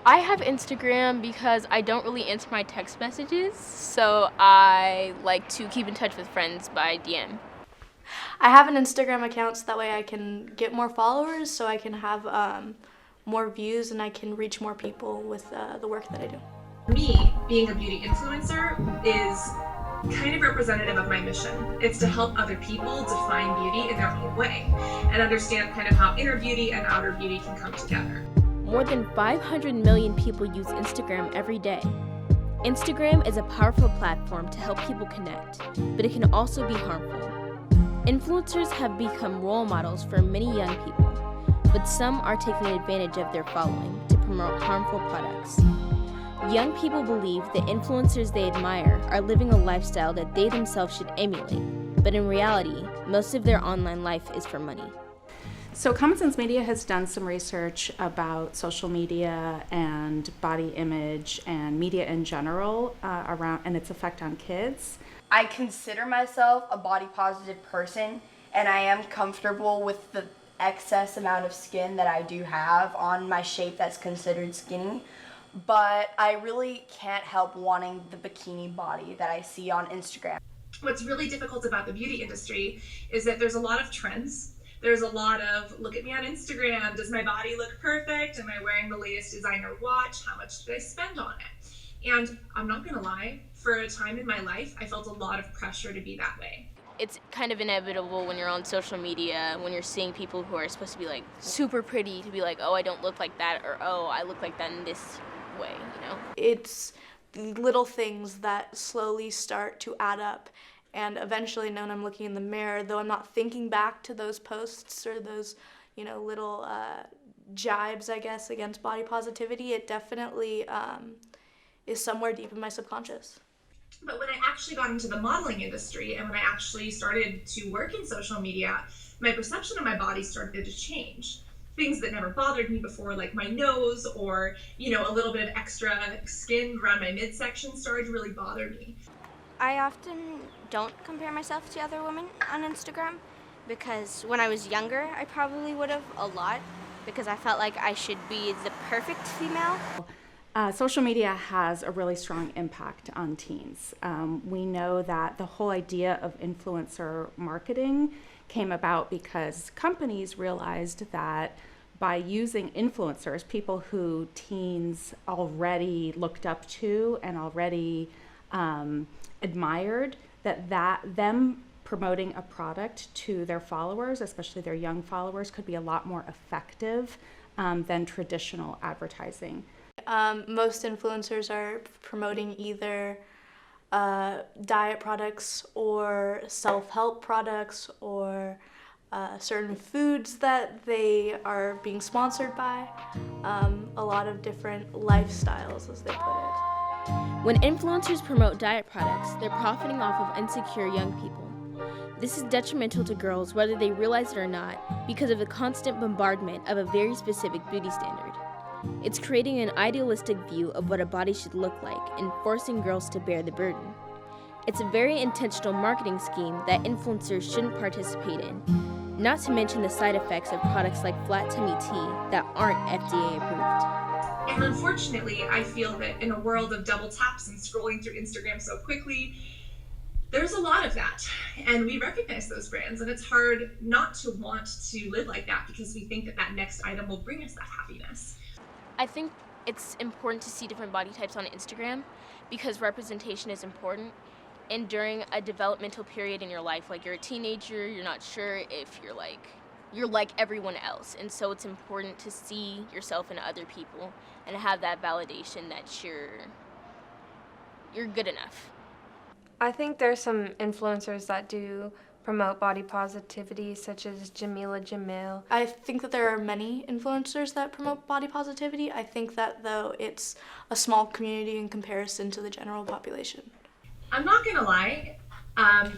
I have Instagram because I don't really answer my text messages, so I like to keep in touch with friends by DM. I have an Instagram account so that way I can get more followers, so I can have more views and I can reach more people with the work that I do. Me, being a beauty influencer is kind of representative of my mission. It's to help other people define beauty in their own way and understand kind of how inner beauty and outer beauty can come together. More than 500 million people use Instagram every day. Instagram is a powerful platform to help people connect, but it can also be harmful. Influencers have become role models for many young people, but some are taking advantage of their following to promote harmful products. Young people believe the influencers they admire are living a lifestyle that they themselves should emulate, but in reality, most of their online life is for money. So Common Sense Media has done some research about social media and body image and media in general around and its effect on kids. I consider myself a body positive person, and I am comfortable with the excess amount of skin that I do have on my shape that's considered skinny. But I really can't help wanting the bikini body that I see on Instagram. What's really difficult about the beauty industry is that there's a lot of trends. There's a lot of, look at me on Instagram, does my body look perfect? Am I wearing the latest designer watch? How much did I spend on it? And I'm not gonna lie, for a time in my life, I felt a lot of pressure to be that way. It's kind of inevitable when you're on social media, when you're seeing people who are supposed to be like super pretty, to be like, oh, I don't look like that, or oh, I look like that in this way, you know? It's little things that slowly start to add up, and eventually when I'm looking in the mirror, though I'm not thinking back to those posts or those, little jibes, I guess, against body positivity, it definitely is somewhere deep in my subconscious. But when I actually got into the modeling industry and when I actually started to work in social media, my perception of my body started to change. Things that never bothered me before, like my nose or, a little bit of extra skin around my midsection started to really bother me. I often don't compare myself to other women on Instagram because when I was younger, I probably would have a lot because I felt like I should be the perfect female. Social media has a really strong impact on teens. We know that the whole idea of influencer marketing came about because companies realized that by using influencers, people who teens already looked up to and already admired, that them promoting a product to their followers, especially their young followers, could be a lot more effective than traditional advertising. Most influencers are promoting either diet products or self-help products or certain foods that they are being sponsored by, a lot of different lifestyles, as they put it. When influencers promote diet products, they're profiting off of insecure young people. This is detrimental to girls whether they realize it or not because of the constant bombardment of a very specific beauty standard. It's creating an idealistic view of what a body should look like and forcing girls to bear the burden. It's a very intentional marketing scheme that influencers shouldn't participate in, not to mention the side effects of products like flat tummy tea that aren't FDA approved. And unfortunately, I feel that in a world of double taps and scrolling through Instagram so quickly, there's a lot of that. And we recognize those brands, and it's hard not to want to live like that because we think that that next item will bring us that happiness. I think it's important to see different body types on Instagram because representation is important. And during a developmental period in your life, like you're a teenager, you're not sure if you're like everyone else. And so it's important to see yourself in other people and have that validation that you're good enough. I think there's some influencers that do promote body positivity, such as Jamila Jamil. I think that there are many influencers that promote body positivity. I think that, though, it's a small community in comparison to the general population. I'm not gonna lie,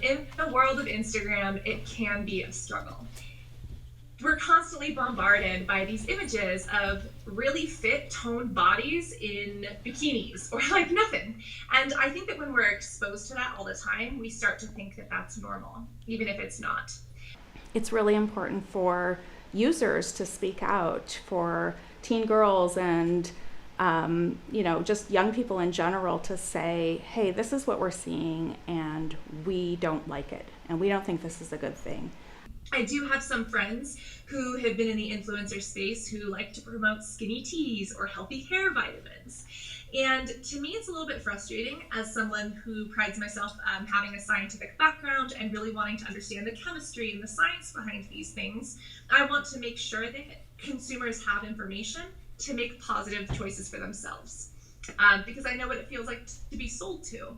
in the world of Instagram, it can be a struggle. We're constantly bombarded by these images of really fit, toned bodies in bikinis or like nothing. And I think that when we're exposed to that all the time, we start to think that that's normal, even if it's not. It's really important for users to speak out, for teen girls and just young people in general to say, hey, this is what we're seeing and we don't like it and we don't think this is a good thing. I do have some friends who have been in the influencer space who like to promote skinny teas or healthy hair vitamins. And to me, it's a little bit frustrating as someone who prides myself having a scientific background and really wanting to understand the chemistry and the science behind these things. I want to make sure that consumers have information to make positive choices for themselves, because I know what it feels like to be sold to.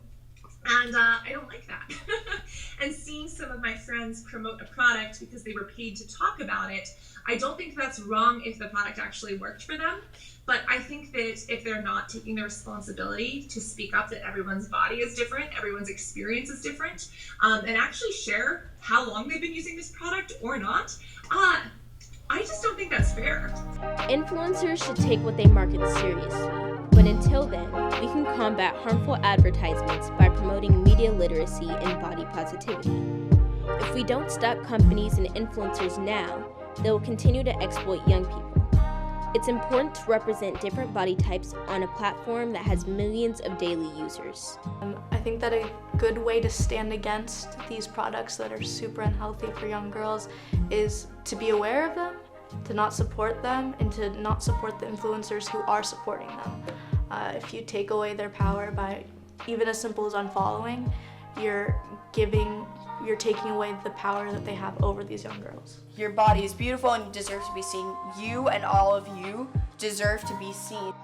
And I don't like that. And seeing some of my friends promote a product because they were paid to talk about it, I don't think that's wrong if the product actually worked for them. But I think that if they're not taking the responsibility to speak up that everyone's body is different, everyone's experience is different, and actually share how long they've been using this product or not, I just don't think that's fair. Influencers should take what they market seriously, but until then, we can combat harmful advertisements by promoting media literacy and body positivity. If we don't stop companies and influencers now, they will continue to exploit young people. It's important to represent different body types on a platform that has millions of daily users. I think that a good way to stand against these products that are super unhealthy for young girls is to be aware of them, to not support them, and to not support the influencers who are supporting them. If you take away their power by even as simple as unfollowing, you're taking away the power that they have over these young girls. Your body is beautiful and you deserve to be seen. You and all of you deserve to be seen.